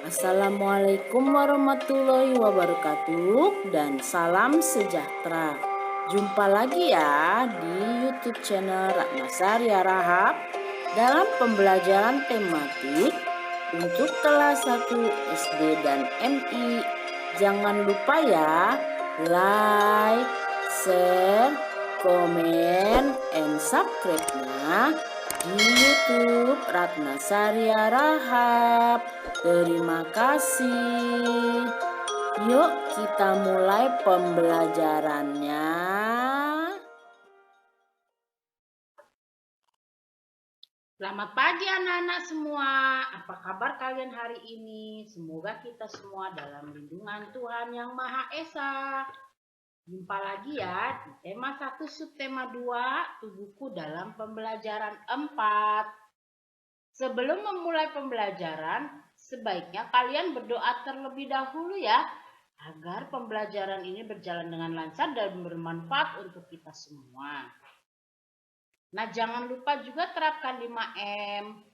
Assalamualaikum warahmatullahi wabarakatuh dan salam sejahtera. Jumpa lagi ya di YouTube channel Ratna Saria Rahab dalam pembelajaran tematik untuk kelas 1 SD dan MI. Jangan lupa ya, like, share, komen, and subscribe-nya di YouTube Ratna Saria Rahab. Terima kasih. Yuk kita mulai pembelajarannya. Selamat pagi anak-anak semua. Apa kabar kalian hari ini? Semoga kita semua dalam lindungan Tuhan Yang Maha Esa. Jumpa lagi ya di tema 1 subtema 2 tubuhku dalam pembelajaran 4. Sebelum memulai pembelajaran, sebaiknya kalian berdoa terlebih dahulu ya, agar pembelajaran ini berjalan dengan lancar dan bermanfaat untuk kita semua. Nah, jangan lupa juga terapkan 5M.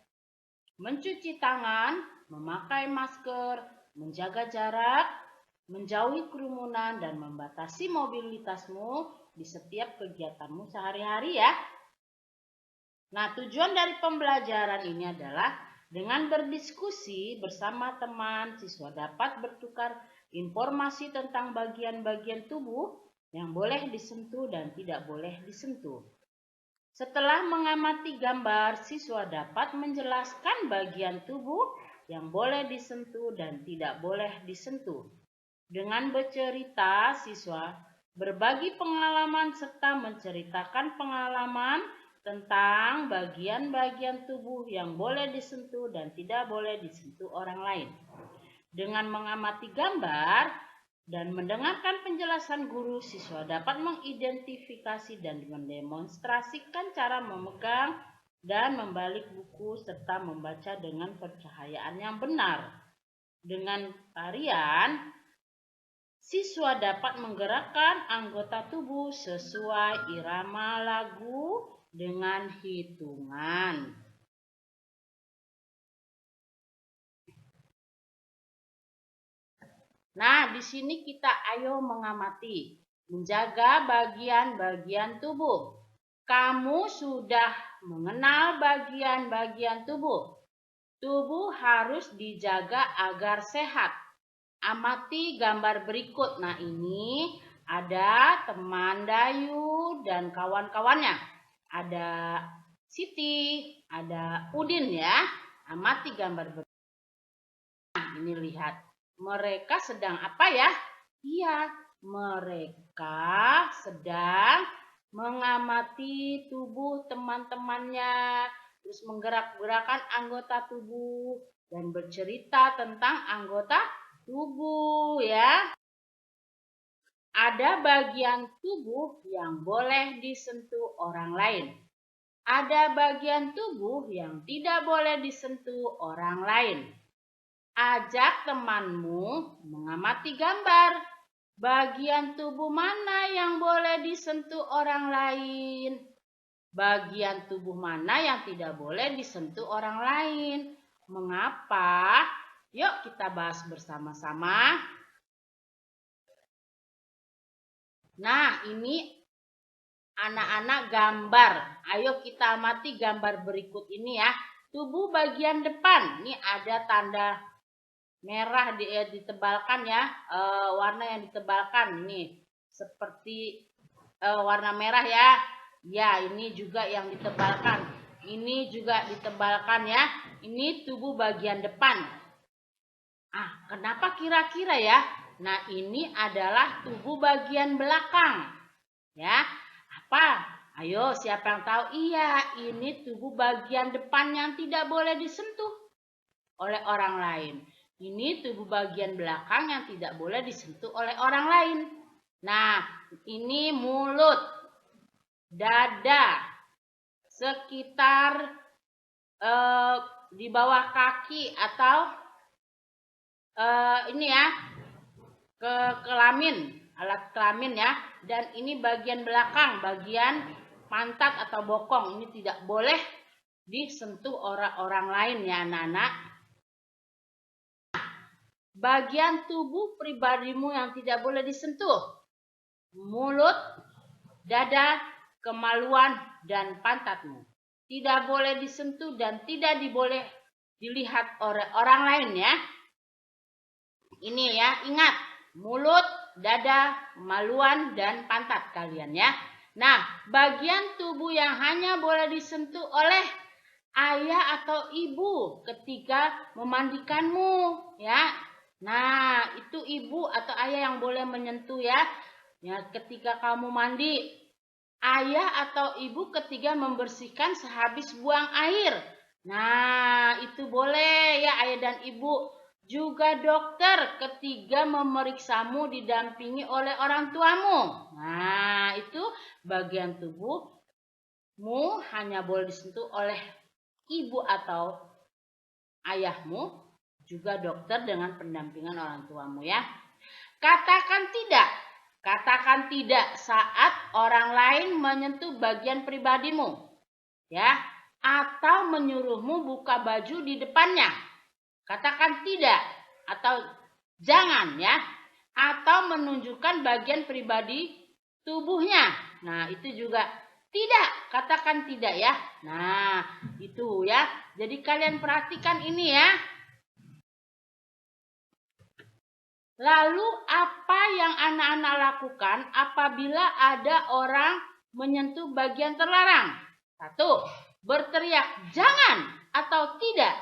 Mencuci tangan, memakai masker, menjaga jarak, menjauhi kerumunan, dan membatasi mobilitasmu di setiap kegiatanmu sehari-hari ya. Nah, tujuan dari pembelajaran ini adalah dengan berdiskusi bersama teman, siswa dapat bertukar informasi tentang bagian-bagian tubuh yang boleh disentuh dan tidak boleh disentuh. Setelah mengamati gambar, siswa dapat menjelaskan bagian tubuh yang boleh disentuh dan tidak boleh disentuh. Dengan bercerita, siswa berbagi pengalaman serta menceritakan pengalaman tentang bagian-bagian tubuh yang boleh disentuh dan tidak boleh disentuh orang lain. Dengan mengamati gambar dan mendengarkan penjelasan guru, siswa dapat mengidentifikasi dan mendemonstrasikan cara memegang dan membalik buku serta membaca dengan pencahayaan yang benar. Dengan tarian, siswa dapat menggerakkan anggota tubuh sesuai irama lagu dengan hitungan. Nah, di sini kita ayo mengamati, menjaga bagian-bagian tubuh. Kamu sudah mengenal bagian-bagian tubuh. Tubuh harus dijaga agar sehat. Amati gambar berikut. Nah, ini ada teman Dayu dan kawan-kawannya. Ada Siti, ada Udin ya. Amati gambar berikut. Nah, ini lihat. Mereka sedang apa ya? Iya, mereka sedang mengamati tubuh teman-temannya, terus menggerak-gerakkan anggota tubuh dan bercerita tentang anggota tubuh ya. Ada bagian tubuh yang boleh disentuh orang lain. Ada bagian tubuh yang tidak boleh disentuh orang lain. Ajak temanmu mengamati gambar. Bagian tubuh mana yang boleh disentuh orang lain? Bagian tubuh mana yang tidak boleh disentuh orang lain? Mengapa? Yuk kita bahas bersama-sama. Nah, ini anak-anak gambar. Ayo kita amati gambar berikut ini ya. Tubuh bagian depan. Ini ada tanda merah ditebalkan ya, warna yang ditebalkan ini seperti warna merah ya. Ya, ini juga yang ditebalkan. Ini juga ditebalkan ya. Ini tubuh bagian depan. Kenapa kira-kira ya? Nah, ini adalah tubuh bagian belakang. Ya. Apa? Ayo, siapa yang tahu? Iya, ini tubuh bagian depan yang tidak boleh disentuh oleh orang lain. Ini tubuh bagian belakang yang tidak boleh disentuh oleh orang lain. Nah, ini mulut, dada, sekitar di bawah kaki atau ini ya, ke kelamin, alat kelamin ya. Dan ini bagian belakang, bagian pantat atau bokong. Ini tidak boleh disentuh orang lain ya anak-anak. bagian tubuh pribadimu yang tidak boleh disentuh. Mulut, dada, kemaluan, dan pantatmu. Tidak boleh disentuh dan tidak boleh dilihat oleh orang lain ya. Ini ya, ingat. Mulut, dada, kemaluan, dan pantat kalian ya. Nah, bagian tubuh yang hanya boleh disentuh oleh ayah atau ibu ketika memandikanmu ya. Nah, itu ibu atau ayah yang boleh menyentuh ya. Ya, ketika kamu mandi. Ayah atau ibu ketika membersihkan sehabis buang air. Nah, itu boleh ya ayah dan ibu. Juga dokter ketika memeriksamu didampingi oleh orang tuamu. Nah, itu bagian tubuhmu hanya boleh disentuh oleh ibu atau ayahmu, juga dokter dengan pendampingan orang tuamu ya. Katakan tidak. Katakan tidak saat orang lain menyentuh bagian pribadimu. Ya, atau menyuruhmu buka baju di depannya. Katakan tidak atau jangan ya. Atau menunjukkan bagian pribadi tubuhnya. Nah, itu juga tidak, katakan tidak ya. Nah, itu ya. Jadi kalian perhatikan ini ya. Lalu apa yang anak-anak lakukan apabila ada orang menyentuh bagian terlarang? 1. Berteriak jangan atau tidak.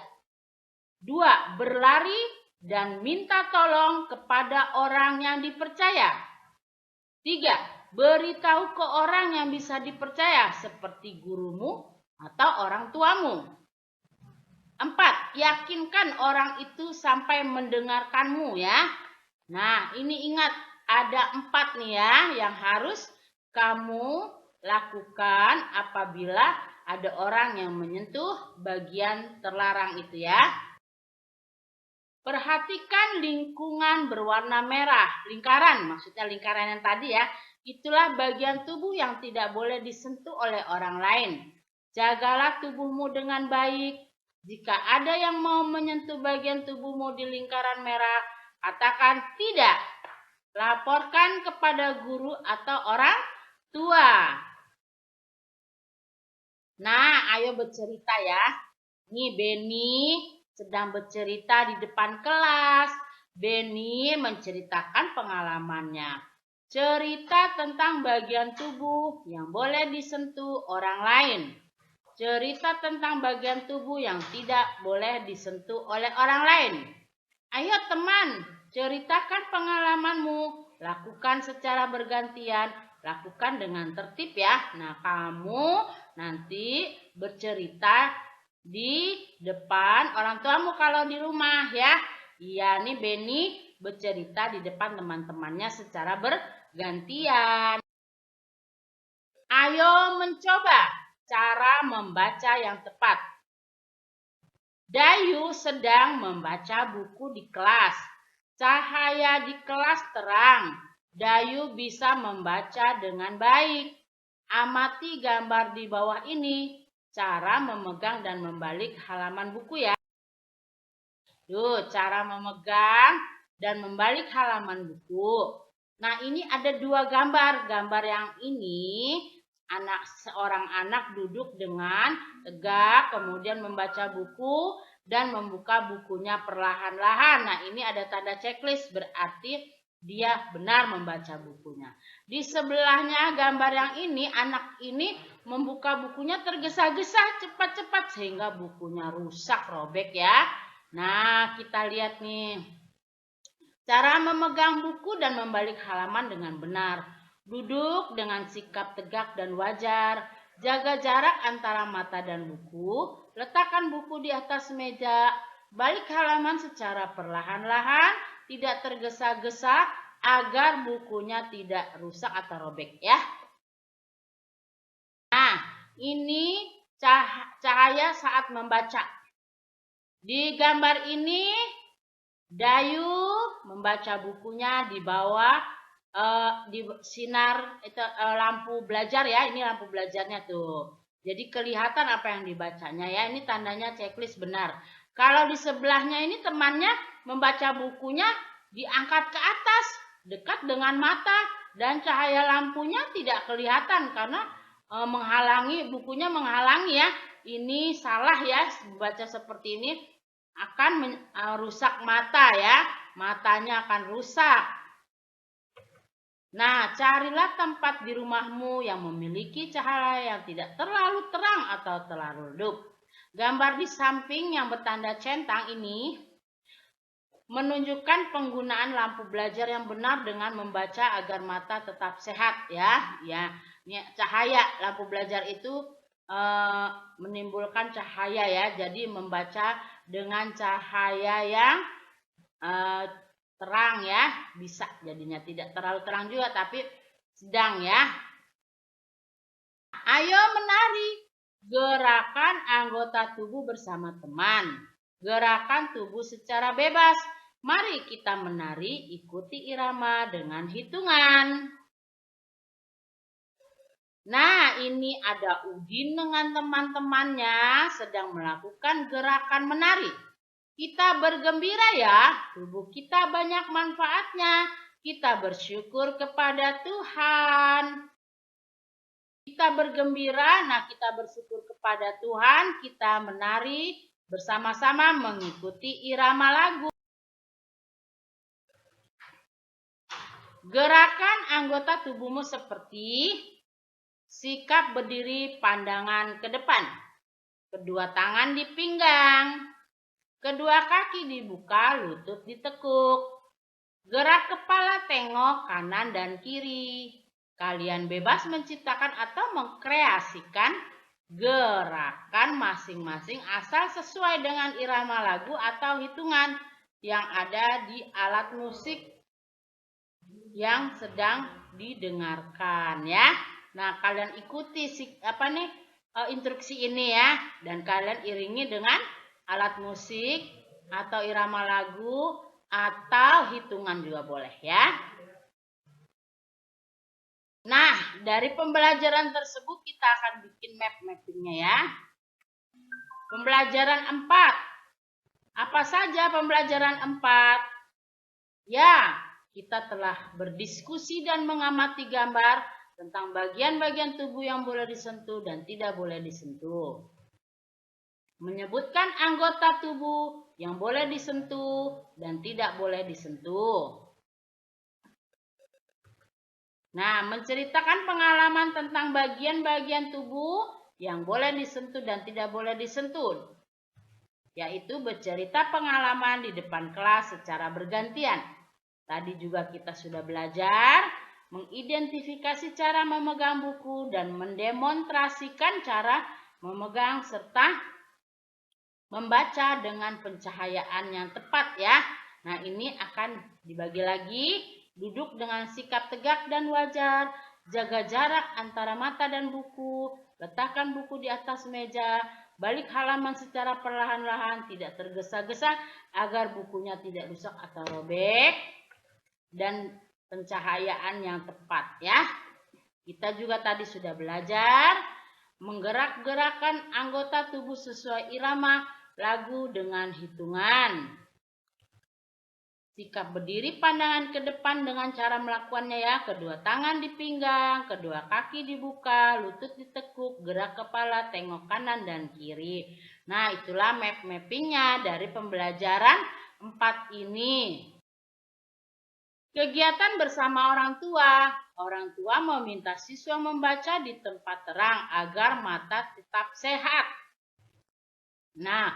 2. Berlari dan minta tolong kepada orang yang dipercaya. 3. Beritahu ke orang yang bisa dipercaya seperti gurumu atau orang tuamu. 4. Yakinkan orang itu sampai mendengarkanmu ya. Nah, ini ingat ada 4 nih ya yang harus kamu lakukan apabila ada orang yang menyentuh bagian terlarang itu ya. Perhatikan lingkungan berwarna merah, lingkaran, maksudnya lingkaran yang tadi ya. Itulah bagian tubuh yang tidak boleh disentuh oleh orang lain. Jagalah tubuhmu dengan baik. Jika ada yang mau menyentuh bagian tubuhmu di lingkaran merah, katakan tidak. Laporkan kepada guru atau orang tua. Nah, ayo bercerita ya. Nih Beni sedang bercerita di depan kelas. Beni menceritakan pengalamannya. Cerita tentang bagian tubuh yang boleh disentuh orang lain. Cerita tentang bagian tubuh yang tidak boleh disentuh oleh orang lain. Ayo teman, ceritakan pengalamanmu. Lakukan secara bergantian. Lakukan dengan tertib ya. Nah, kamu nanti bercerita di depan orang tuamu kalau di rumah ya. Iya nih Beni bercerita di depan teman-temannya secara bergantian. Ayo mencoba cara membaca yang tepat. Dayu sedang membaca buku di kelas. Cahaya di kelas terang. Dayu bisa membaca dengan baik. Amati gambar di bawah ini. Cara memegang dan membalik halaman buku ya. Tuh, cara memegang dan membalik halaman buku. Nah, ini ada 2 gambar. Gambar yang ini seorang anak duduk dengan tegak, kemudian membaca buku dan membuka bukunya perlahan-lahan. Nah, ini ada tanda checklist, berarti dia benar membaca bukunya. Di sebelahnya gambar yang ini, anak ini membuka bukunya tergesa-gesa, cepat-cepat sehingga bukunya rusak, robek ya. Nah, kita lihat nih. Cara memegang buku dan membalik halaman dengan benar. Duduk dengan sikap tegak dan wajar. Jaga jarak antara mata dan buku. Letakkan buku di atas meja. Balik halaman secara perlahan-lahan, tidak tergesa-gesa agar bukunya tidak rusak atau robek ya. Nah, ini cahaya saat membaca. Di gambar ini Dayu membaca bukunya di bawah di sinar itu lampu belajar ya. Ini lampu belajarnya tuh. Jadi kelihatan apa yang dibacanya ya. Ini tandanya checklist benar. Kalau di sebelahnya ini temannya membaca bukunya diangkat ke atas, dekat dengan mata, dan cahaya lampunya tidak kelihatan karena bukunya menghalangi ya. Ini salah ya, membaca seperti ini akan merusak mata ya. Matanya akan rusak. Nah, carilah tempat di rumahmu yang memiliki cahaya yang tidak terlalu terang atau terlalu redup. Gambar di samping yang bertanda centang ini menunjukkan penggunaan lampu belajar yang benar dengan membaca agar mata tetap sehat ya. Ya, ini cahaya lampu belajar itu menimbulkan cahaya ya. Jadi membaca dengan cahaya yang terang ya, bisa jadinya tidak terlalu terang juga tapi sedang ya. Ayo menari, gerakan anggota tubuh bersama teman. Gerakan tubuh secara bebas. Mari kita menari, ikuti irama dengan hitungan. Nah, ini ada Udin dengan teman-temannya sedang melakukan gerakan menari. Kita bergembira ya, tubuh kita banyak manfaatnya. Kita bersyukur kepada Tuhan. Kita bergembira, nah kita bersyukur kepada Tuhan, kita menari bersama-sama mengikuti irama lagu. Gerakan anggota tubuhmu seperti sikap berdiri pandangan ke depan. Kedua tangan di pinggang. Kedua kaki dibuka, lutut ditekuk. Gerak kepala tengok kanan dan kiri. Kalian bebas menciptakan atau mengkreasikan gerakan masing-masing asal sesuai dengan irama lagu atau hitungan yang ada di alat musik yang sedang didengarkan ya. Nah, kalian ikuti instruksi ini ya, dan kalian iringi dengan alat musik atau irama lagu atau hitungan juga boleh ya. Nah, dari pembelajaran tersebut kita akan bikin mappingnya ya. Pembelajaran 4. Apa saja pembelajaran 4? Ya, kita telah berdiskusi dan mengamati gambar tentang bagian-bagian tubuh yang boleh disentuh dan tidak boleh disentuh. Menyebutkan anggota tubuh yang boleh disentuh dan tidak boleh disentuh. Nah, menceritakan pengalaman tentang bagian-bagian tubuh yang boleh disentuh dan tidak boleh disentuh. Yaitu bercerita pengalaman di depan kelas secara bergantian. Tadi juga kita sudah belajar mengidentifikasi cara memegang buku dan mendemonstrasikan cara memegang serta membaca dengan pencahayaan yang tepat ya. Nah, ini akan dibagi lagi. Duduk dengan sikap tegak dan wajar. Jaga jarak antara mata dan buku. Letakkan buku di atas meja. Balik halaman secara perlahan-lahan, tidak tergesa-gesa agar bukunya tidak rusak atau robek. Dan pencahayaan yang tepat ya. Kita juga tadi sudah belajar menggerak-gerakkan anggota tubuh sesuai irama lagu dengan hitungan. Sikap berdiri pandangan ke depan dengan cara melakukannya ya. Kedua tangan di pinggang, kedua kaki dibuka, lutut ditekuk, gerak kepala, tengok kanan dan kiri. Nah, itulah mappingnya dari pembelajaran 4 ini. Kegiatan bersama orang tua. Orang tua meminta siswa membaca di tempat terang agar mata tetap sehat. Nah,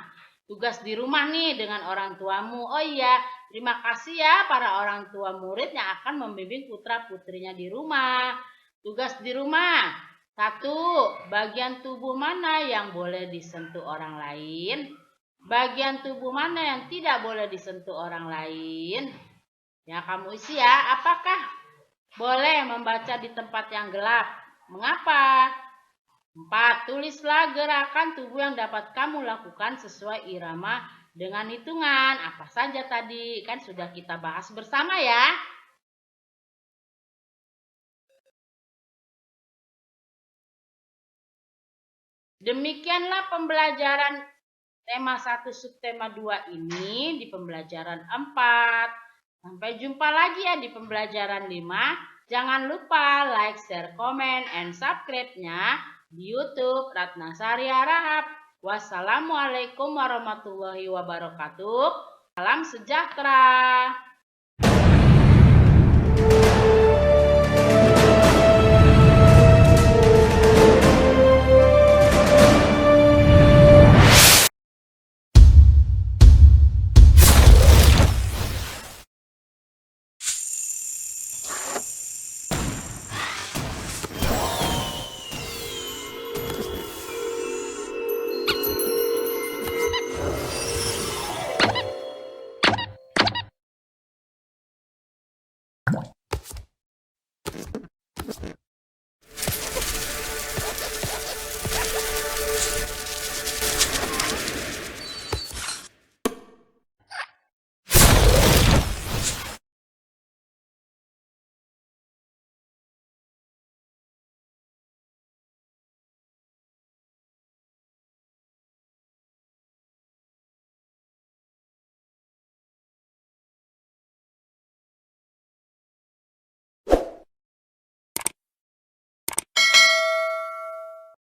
tugas di rumah nih dengan orang tuamu. Oh iya, terima kasih ya para orang tua murid yang akan membimbing putra-putrinya di rumah. Tugas di rumah. 1. Bagian tubuh mana yang boleh disentuh orang lain? Bagian tubuh mana yang tidak boleh disentuh orang lain? Ya, kamu isi ya. Apakah boleh membaca di tempat yang gelap? Mengapa? 4. Tulislah gerakan tubuh yang dapat kamu lakukan sesuai irama dengan hitungan. Apa saja tadi? Kan sudah kita bahas bersama ya. Demikianlah pembelajaran tema 1 subtema 2 ini di pembelajaran 4. Sampai jumpa lagi ya di pembelajaran 5. Jangan lupa like, share, comment, and subscribe-nya di YouTube Ratnasari Harahap. Wassalamualaikum warahmatullahi wabarakatuh. Salam sejahtera.